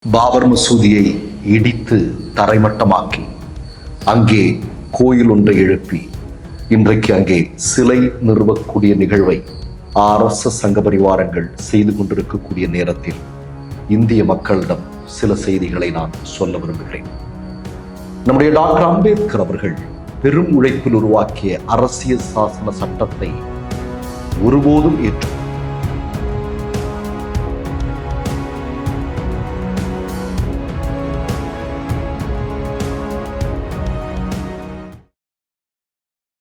பாபர் மசூதியை இடித்து தரைமட்டமாக்கி அங்கே கோயில் ஒன்றை எழுப்பி இன்றைக்கு அங்கே சிலை நிறுவக்கூடிய நிகழ்வை RSS சங்க பரிவாரங்கள் செய்து கொண்டிருக்கக்கூடிய நேரத்தில் இந்திய மக்களிடம் சில செய்திகளை நான் சொல்ல விரும்புகிறேன். நம்முடைய டாக்டர் அம்பேத்கர் அவர்கள் பெரும் உழைப்பில் உருவாக்கிய அரசியல் சாசன சட்டத்தை ஒருபோதும் ஏற்று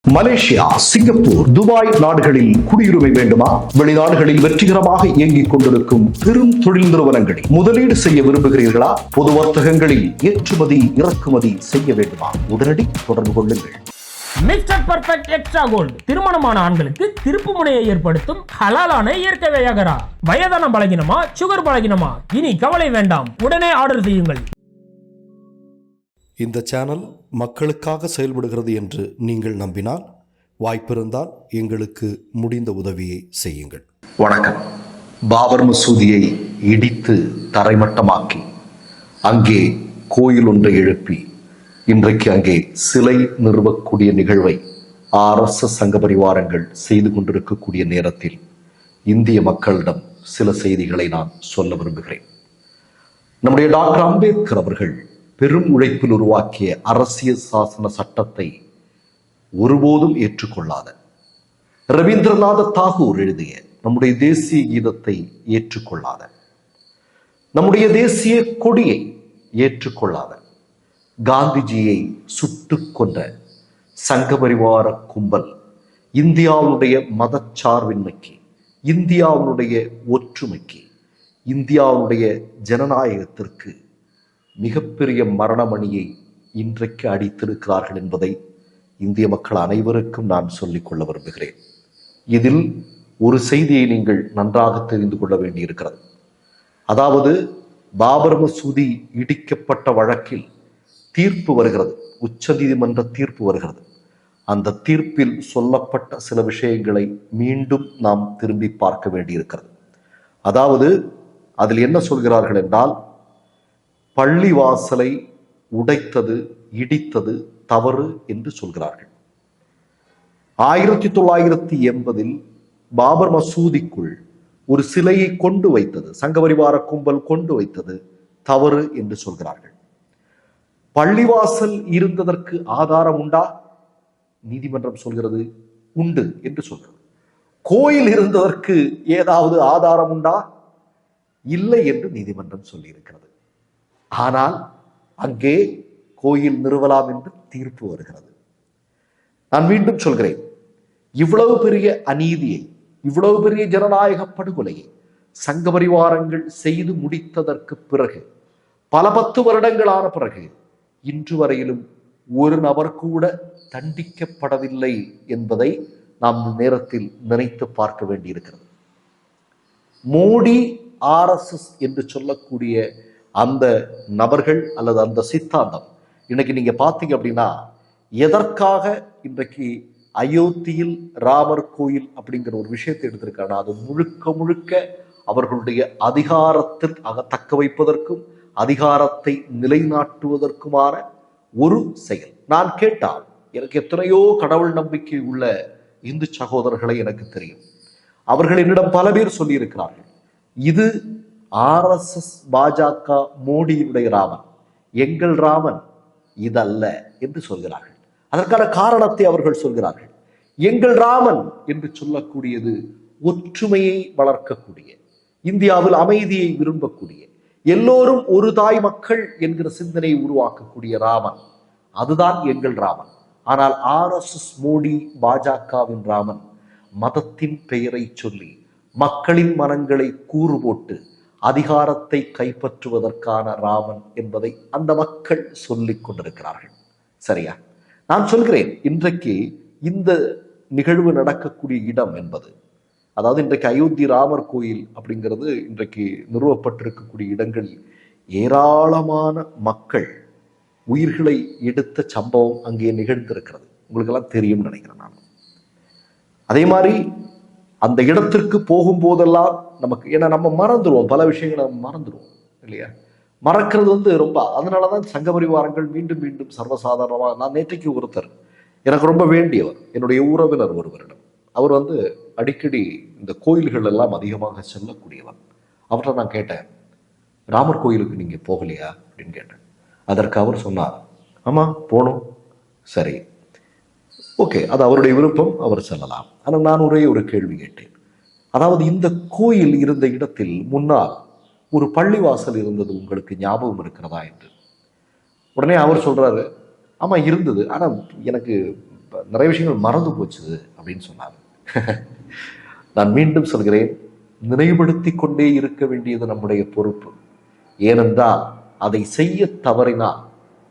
மலேசியா, சிங்கப்பூர், துபாய் நாடுகளில் குடியுரிமை வேண்டுமா? வெளிநாடுகளில் வெற்றிகரமாக இயங்கிக் கொண்டிருக்கும் பெரும் தொழில் நிறுவனங்களில் முதலீடு செய்ய விரும்புகிறீர்களா? பொது வர்த்தகங்களில் ஏற்றுமதி இறக்குமதி செய்ய வேண்டுமா? உடனடி தொடர்பு கொள்ளுங்கள். மிஸ்டர் பர்ஃபெக்ட் எக்ஸ்ட்ரா கோல்டு திருமணமான ஆண்களுக்கு திருப்பு முனையை ஏற்படுத்தும் ஹலாலான இயற்கை வியாகரா. வயதான பலகினமா, சுகர் பலகினமா, இனி கவலை வேண்டாம், உடனே ஆர்டர் செய்யுங்கள். இந்த சேனல் மக்களுக்காக செயல்படுகிறது என்று நீங்கள் நம்பினால், வாய்ப்பிருந்தால் எங்களுக்கு முடிந்த உதவியை செய்யுங்கள். வணக்கம். பாபர் மசூதியை இடித்து தரைமட்டமாக்கி அங்கே கோயில் ஒன்றை எழுப்பி இன்றைக்கு அங்கே சிலை நிறுவக்கூடிய நிகழ்வை RSS சங்க பரிவாரங்கள் செய்து கொண்டிருக்கக்கூடிய நேரத்தில் இந்திய மக்களிடம் சில செய்திகளை நான் சொல்ல விரும்புகிறேன். நம்முடைய டாக்டர் அம்பேத்கர் அவர்கள் பெரும் உழைப்பில் உருவாக்கிய அரசியல் சாசன சட்டத்தை ஒருபோதும் ஏற்றுக்கொள்ளாத, ரவீந்திரநாத தாகூர் எழுதிய நம்முடைய தேசிய கீதத்தை ஏற்றுக்கொள்ளாத, நம்முடைய தேசிய கொடியை ஏற்றுக்கொள்ளாத, காந்திஜியை சுட்டுக் கொன்ற சங்க பரிவார கும்பல் இந்தியாவுடைய மதச்சார்பின்மைக்கு, இந்தியாவுடைய ஒற்றுமைக்கு, இந்தியாவுடைய ஜனநாயகத்திற்கு மிகப்பெரிய மரணமணியை இன்றைக்கு அடித்திருக்கிறார்கள் என்பதை இந்திய மக்கள் அனைவருக்கும் நான் சொல்லிக் கொள்ள விரும்புகிறேன். இதில் ஒரு செய்தியை நீங்கள் நன்றாக தெரிந்து கொள்ள வேண்டியிருக்கிறது. அதாவது, பாபர் மசூதி இடிக்கப்பட்ட வழக்கில் தீர்ப்பு வருகிறது, உச்ச நீதிமன்ற தீர்ப்பு வருகிறது. அந்த தீர்ப்பில் சொல்லப்பட்ட சில விஷயங்களை மீண்டும் நாம் திரும்பி பார்க்க வேண்டியிருக்கிறது. அதாவது, அதில் என்ன சொல்கிறார்கள் என்றால், பள்ளி வாசலை உடைத்தது, இடித்தது தவறு என்று சொல்கிறார்கள். 1980 பாபர் மசூதிக்குள் ஒரு சிலையை கொண்டு வைத்தது, சங்கபரிவார கும்பல் கொண்டு வைத்தது தவறு என்று சொல்கிறார்கள். பள்ளிவாசல் இருந்ததற்கு ஆதாரம் உண்டா? நீதிமன்றம் சொல்கிறது உண்டு என்று சொல்கிறது. கோயில் இருந்ததற்கு ஏதாவது ஆதாரம் உண்டா? இல்லை என்று நீதிமன்றம் சொல்லியிருக்கிறது. ஆனால் அங்கே கோயில் நிறுவலாம் என்று தீர்ப்பு வருகிறது. நான் மீண்டும் சொல்கிறேன், இவ்வளவு பெரிய அநீதியை, இவ்வளவு பெரிய ஜனநாயக படுகொலையை சங்க பரிவாரங்கள் செய்து முடித்ததற்கு பிறகு, பல 10 வருடங்களான பிறகு, இன்று வரையிலும் ஒரு நபர் கூட தண்டிக்கப்படவில்லை என்பதை நாம் நேரத்தில் நினைத்து பார்க்க வேண்டியிருக்கிறது. மோடி, RSS என்று சொல்லக்கூடிய அந்த நபர்கள் அல்லது அந்த சித்தாந்தம் இன்னைக்கு நீங்க பார்த்தீங்க அப்படின்னா, எதற்காக இன்றைக்கு அயோத்தியில் ராமர் கோயில் அப்படிங்கிற ஒரு விஷயத்தை எடுத்திருக்காங்க, அது முழுக்க முழுக்க அவர்களுடைய அதிகாரத்தில் தக்க வைப்பதற்கும் அதிகாரத்தை நிலைநாட்டுவதற்குமான ஒரு செயல். நான் கேட்டால், எனக்கு எத்தனையோ கடவுள் நம்பிக்கை உள்ள இந்து சகோதரர்களை எனக்கு தெரியும். அவர்கள் என்னிடம் பல பேர் சொல்லியிருக்கிறார்கள், இது RSS பாஜக மோடியுடைய ராமன், எங்கள் ராமன் இதல்ல என்று சொல்கிறார்கள். அதற்கான காரணத்தை அவர்கள் சொல்கிறார்கள். எங்கள் ராமன் என்று சொல்லக்கூடியது ஒற்றுமையை வளர்க்கக்கூடிய, இந்தியாவில் அமைதியை விரும்பக்கூடிய, எல்லோரும் ஒரு தாய் மக்கள் என்கிற சிந்தனையை உருவாக்கக்கூடிய ராமன், அதுதான் எங்கள் ராமன். ஆனால் RSS மோடி பாஜகவின் ராமன் மதத்தின் பெயரை சொல்லி மக்களின் மனங்களை கூறு போட்டு அதிகாரத்தை கைப்பற்றுவதற்கான ராமன் என்பதை அந்த மக்கள் சொல்லிக் கொண்டிருக்கிறார்கள். சரியா? நான் சொல்கிறேன், இன்றைக்கு இந்த நிகழ்வு நடக்கக்கூடிய இடம் என்பது, அதாவது இன்றைக்கு அயோத்தி ராமர் கோயில் அப்படிங்கிறது இன்றைக்கு நிறுவப்பட்டிருக்கக்கூடிய இடங்களில் ஏராளமான மக்கள் உயிர்களை எடுத்த சம்பவம் அங்கே நிகழ்ந்திருக்கிறது. உங்களுக்கெல்லாம் தெரியும் நினைக்கிறேன் நான். அதே மாதிரி அந்த இடத்திற்கு போகும்போதெல்லாம் நமக்கு, ஏன்னா நம்ம மறந்துடுவோம், பல விஷயங்களை நம்ம மறந்துடுவோம் இல்லையா? மறக்கிறது ரொம்ப, அதனாலதான் சங்க பரிவாரங்கள் மீண்டும் மீண்டும் சர்வசாதாரணமாக. நான் நேற்றைக்கு ஒருத்தர் எனக்கு ரொம்ப வேண்டியவர், என்னுடைய உறவினர் ஒருவரிடம், அவர் அடிக்கடி இந்த கோயில்கள் எல்லாம் அதிகமாக செல்லக்கூடியவர். அவர்கிட்ட நான் கேட்டேன், ராமர் கோயிலுக்கு நீங்க போகலையா அப்படின்னு கேட்டேன். அதற்கு அவர் சொன்னார், ஆமா போனோம். சரி, ஓகே, அது அவருடைய விருப்பம், அவர் செல்லலாம். ஆனால் நான் ஒரே ஒரு கேள்வி கேட்டேன். அதாவது இந்த கோயில் இருந்த இடத்தில் முன்னால் ஒரு பள்ளிவாசல் இருந்தது, உங்களுக்கு ஞாபகம் இருக்கிறதா என்று. உடனே அவர் சொல்றாரு, ஆமா இருந்தது, ஆனா எனக்கு நிறைய விஷயங்கள் மறந்து போச்சு அப்படின்னு சொன்னார். நான் மீண்டும் சொல்கிறேன், நினைவுபடுத்தி கொண்டே இருக்க வேண்டியது நம்முடைய பொறுப்பு. ஏனென்றால் அதை செய்ய தவறினால்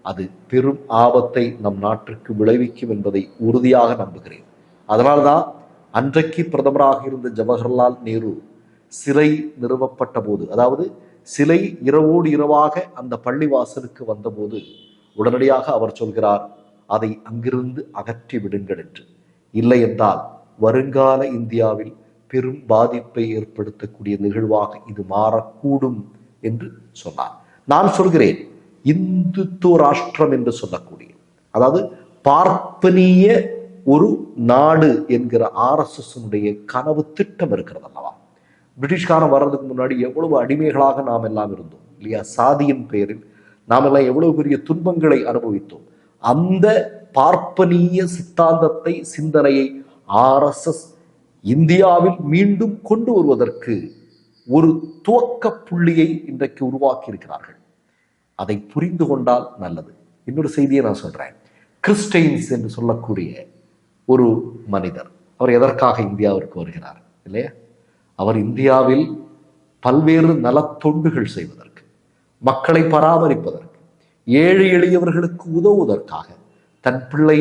அது பெரும் ஆபத்தை நம் நாட்டிற்கு விளைவிக்கும் என்பதை உறுதியாக நம்புகிறேன். அதனால்தான் அன்றைக்கு பிரதமராக இருந்த ஜவஹர்லால் நேரு சிலை நிறுவப்பட்ட போது, அதாவது சிலை இரவோடு இரவாக அந்த பள்ளிவாசலுக்கு வந்தபோது உடனடியாக அவர் சொல்கிறார், அதை அங்கிருந்து அகற்றி விடுங்கள் என்று. இல்லை என்றால் வருங்கால இந்தியாவில் பெரும் பாதிப்பை ஏற்படுத்தக்கூடிய நிகழ்வாக இது மாறக்கூடும் என்று சொன்னார். நான் சொல்கிறேன், இந்துத்துவ ராஷ்டிரம் என்று சொல்லக்கூடிய, அதாவது பார்ப்பனிய ஒரு நாடு என்கிற RSS கனவு திட்டம் இருக்கிறது அல்லவா. பிரிட்டிஷ்காரன் வர்றதுக்கு முன்னாடி எவ்வளவு அடிமைகளாக நாம் எல்லாம் இருந்தோம் இல்லையா? சாதியின் பெயரில் நாம் எல்லாம் எவ்வளவு பெரிய துன்பங்களை அனுபவித்தோம். அந்த பார்ப்பனிய சித்தாந்தத்தை, சிந்தனையை RSS இந்தியாவில் மீண்டும் கொண்டு வருவதற்கு ஒரு துவக்க புள்ளியை இன்றைக்கு உருவாக்கி இருக்கிறார்கள். அதை புரிந்து கொண்டால் நல்லது. இன்னொரு செய்தியை நான் சொல்றேன். கிறிஸ்டைன்ஸ் என்று சொல்லக்கூடிய ஒரு மனிதர், அவர் எதற்காக இந்தியாவிற்கு வருகிறார் இல்லையா? அவர் இந்தியாவில் பல்வேறு நலத்தொண்டுகள் செய்வதற்கு, மக்களை பராமரிப்பதற்கு, ஏழை எளியவர்களுக்கு உதவுவதற்காக தன் பிள்ளை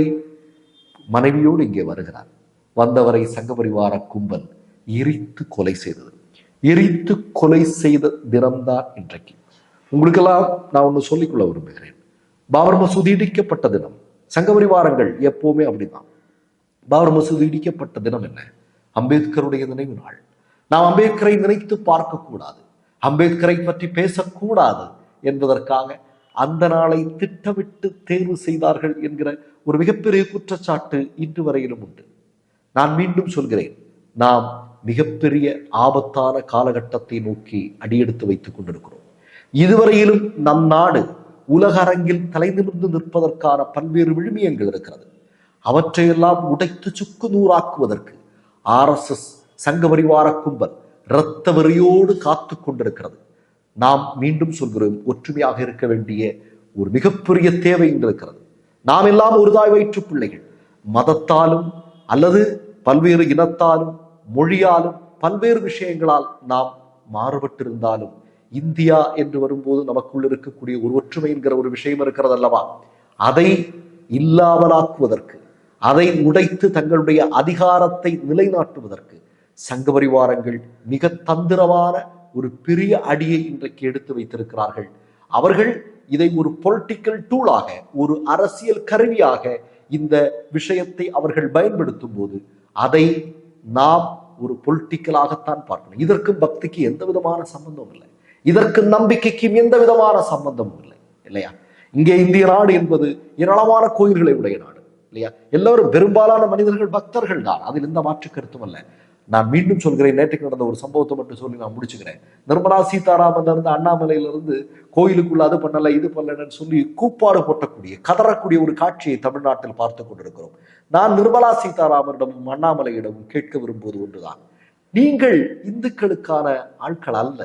மனைவியோடு இங்கே வருகிறார். வந்தவரை சங்க பரிவார கும்பல் எரித்து கொலை செய்தது. எரித்து கொலை செய்த தினம்தான் இன்றைக்கு. உங்களுக்கெல்லாம் நான் ஒன்று சொல்லிக்கொள்ள விரும்புகிறேன். பாபர் மசூதி இடிக்கப்பட்ட தினம். சங்க பரிவாரங்கள் எப்பவுமே அப்படிதான். பாபர் மசூதி இடிக்கப்பட்ட தினம் என்ன? அம்பேத்கருடைய நினைவு நாள். நாம் அம்பேத்கரை நினைத்து பார்க்க கூடாது, அம்பேத்கரை பற்றி பேசக்கூடாது என்பதற்காக அந்த நாளை திட்டமிட்டு தேர்வு செய்தார்கள் என்கிற ஒரு மிகப்பெரிய குற்றச்சாட்டு இன்று வரையிலும் உண்டு. நான் மீண்டும் சொல்கிறேன், நாம் மிகப்பெரிய ஆபத்தான காலகட்டத்தை நோக்கி அடியெடுத்து வைத்துக் கொண்டிருக்கிறோம். இதுவரையிலும் நம் நாடு உலக அரங்கில் தலை நிமிர்ந்து நிற்பதற்கான பல்வேறு விழுமியங்கள் இருக்கிறது. அவற்றையெல்லாம் உடைத்து சுக்கு நூறாக்குவதற்கு RSS சங்க பரிவார கும்பல் இரத்த வெறியோடு காத்து கொண்டிருக்கிறது. நாம் மீண்டும் சொல்கிறோம், ஒற்றுமையாக இருக்க வேண்டிய ஒரு மிகப்பெரிய தேவை இருக்கிறது. நாம் எல்லாம் ஒரு தாய் வயிற்று பிள்ளைகள். மதத்தாலும் அல்லது பல்வேறு இனத்தாலும் மொழியாலும் பல்வேறு விஷயங்களால் நாம் மாறுபட்டிருந்தாலும் இந்தியா என்று வரும்போது நமக்குள் இருக்கக்கூடிய ஒரு ஒற்றுமை என்கிற ஒரு விஷயம் இருக்கிறது அல்லவா? அதை இல்லாமலாக்குவதற்கு, அதை உடைத்து தங்களுடைய அதிகாரத்தை நிலைநாட்டுவதற்கு சங்க பரிவாரங்கள் மிக தந்திரமான ஒரு பெரிய அடியை இன்றைக்கு எடுத்து வைத்திருக்கிறார்கள். அவர்கள் இதை ஒரு பொலிட்டிக்கல் டூலாக, ஒரு அரசியல் கருவியாக இந்த விஷயத்தை அவர்கள் பயன்படுத்தும் போது அதை நாம் ஒரு பொலிட்டிக்கலாகத்தான் பார்க்கணும். இதற்கும் பக்திக்கு எந்த விதமான சம்பந்தமும் இல்லை, இதற்கு நம்பிக்கைக்கும் எந்த விதமான சம்பந்தமும் இல்லை இல்லையா? இங்கே இந்திய நாடு என்பது ஏராளமான கோயில்களை உடைய நாடு இல்லையா? எல்லாரும் பெரும்பாலான மனிதர்கள் பக்தர்கள் தான், அதில் எந்த மாற்று கருத்தும் அல்ல. நான் மீண்டும் சொல்கிறேன், நேற்றுக்கு நடந்த ஒரு சம்பவத்தை மட்டும் சொல்லி நான் முடிச்சுக்கிறேன். நிர்மலா சீதாராமன் இருந்து, அண்ணாமலையிலிருந்து கோயிலுக்குள்ள அது பண்ணல இது பண்ணலன்னு சொல்லி கூப்பாடு போட்டக்கூடிய, கதறக்கூடிய ஒரு காட்சியை தமிழ்நாட்டில் பார்த்து கொண்டிருக்கிறோம். நான் நிர்மலா சீதாராமனிடமும் அண்ணாமலையிடமும் கேட்க விரும்புவது ஒன்றுதான், நீங்கள் இந்துக்களுக்கான ஆட்கள் அல்ல.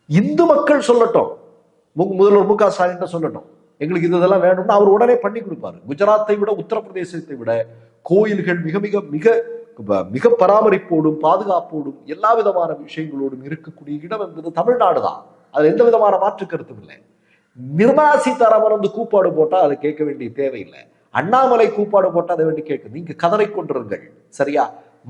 இந்து மக்கள் சொல்லட்டும், முதல்வர் MK ஸ்டாலின் சொல்லட்டும், எங்களுக்கு இதெல்லாம் வேணும்னா அவர் உடனே பண்ணி கொடுப்பாரு. குஜராத்தை விட, உத்தரப்பிரதேசத்தை விட கோயில்கள் மிக மிக மிக மிக பராமரிப்போடும் பாதுகாப்போடும் எல்லா விதமான விஷயங்களோடும் இருக்கக்கூடிய இடம் என்பது தமிழ்நாடு தான். அது எந்த விதமான மாற்று கருத்தும் இல்லை. நிர்மலா சீதாராமன் வந்து கூப்பாடு போட்டா அதை கேட்க வேண்டிய தேவையில்லை. அண்ணாமலை கூப்பாடு போட்டா அதை வேண்டி கேட்க, நீங்க கதரை கொண்டிருங்கள் சரியா?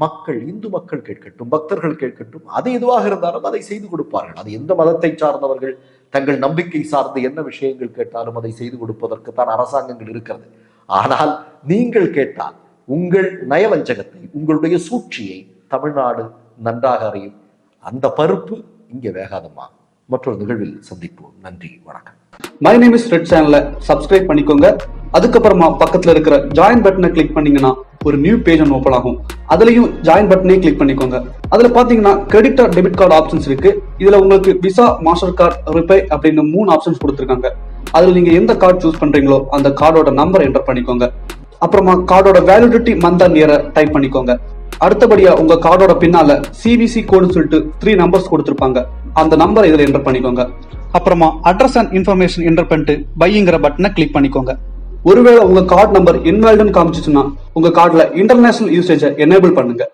மக்கள், இந்து மக்கள் கேட்கட்டும், பக்தர்கள் கேட்கட்டும், அது எதுவாக இருந்தாலும் அதை செய்து கொடுப்பார்கள். அது எந்த மதத்தை சார்ந்தவர்கள் தங்கள் நம்பிக்கை சார்ந்து என்ன விஷயங்கள் கேட்டாலும் அதை செய்து கொடுப்பதற்கு தான் அரசாங்கங்கள் இருக்கிறது. ஆனால் நீங்கள் கேட்டால் உங்கள் நயவஞ்சகத்தை, உங்களுடைய சூழ்ச்சியை தமிழ்நாடு நன்றாக அறியும். அந்த பருப்பு இங்கே வேகாதம்மா. மற்றொரு நிகழ்வில் சந்திப்போம். நன்றி, வணக்கம். மை நேம் இஸ் ரெட் சேனலை சப்ஸ்கிரைப் பண்ணிக்கோங்க. அதுக்கப்புறமா பக்கத்துல இருக்கிற ஜாயின் பட்டனை கிளிக் பண்ணீங்கன்னா ஒரு நியூ பேஜ் ஒன்று ஓப்பன் ஆகும். அதுலயும் ஜாயின் பட்டனே கிளிக் பண்ணிக்கோங்க. அதுல பாத்தீங்கன்னா credit card, debit card options இருக்கு. இதுல உங்களுக்கு விசா, மாஸ்டர் கார்டு, ரிப்பே அப்படின்னு 3 ஆப்ஷன்ஸ் கொடுத்துருக்காங்க. அதுல நீங்க எந்த கார்டு சூஸ் பண்றீங்களோ அந்த கார்டோட நம்பர் என்டர் பண்ணிக்கோங்க. அப்புறமா கார்டோட வேலிடிட்டி மந்த் அண்ட் இயரை டைப் பண்ணிக்கோங்க. அடுத்தபடியா உங்க கார்டோட பின்னால CVC கோடுன்னு சொல்லிட்டு 3 நம்பர்ஸ் கொடுத்திருப்பாங்க. அந்த நம்பரை இதுல என்டர் பண்ணிக்கோங்க. அப்புறமா அட்ரஸ் அண்ட் இன்ஃபர்மேஷன் என்டர் பண்ணிட்டு பைங்கிற பட்டனை கிளிக் பண்ணிக்கோங்க. ஒருவேளை உங்க கார்டு நம்பர் இன்வாலிட்னு காமிச்சிச்சுன்னா உங்க கார்டுல இன்டர்நேஷனல் யூசேஜை எனேபிள் பண்ணுங்க.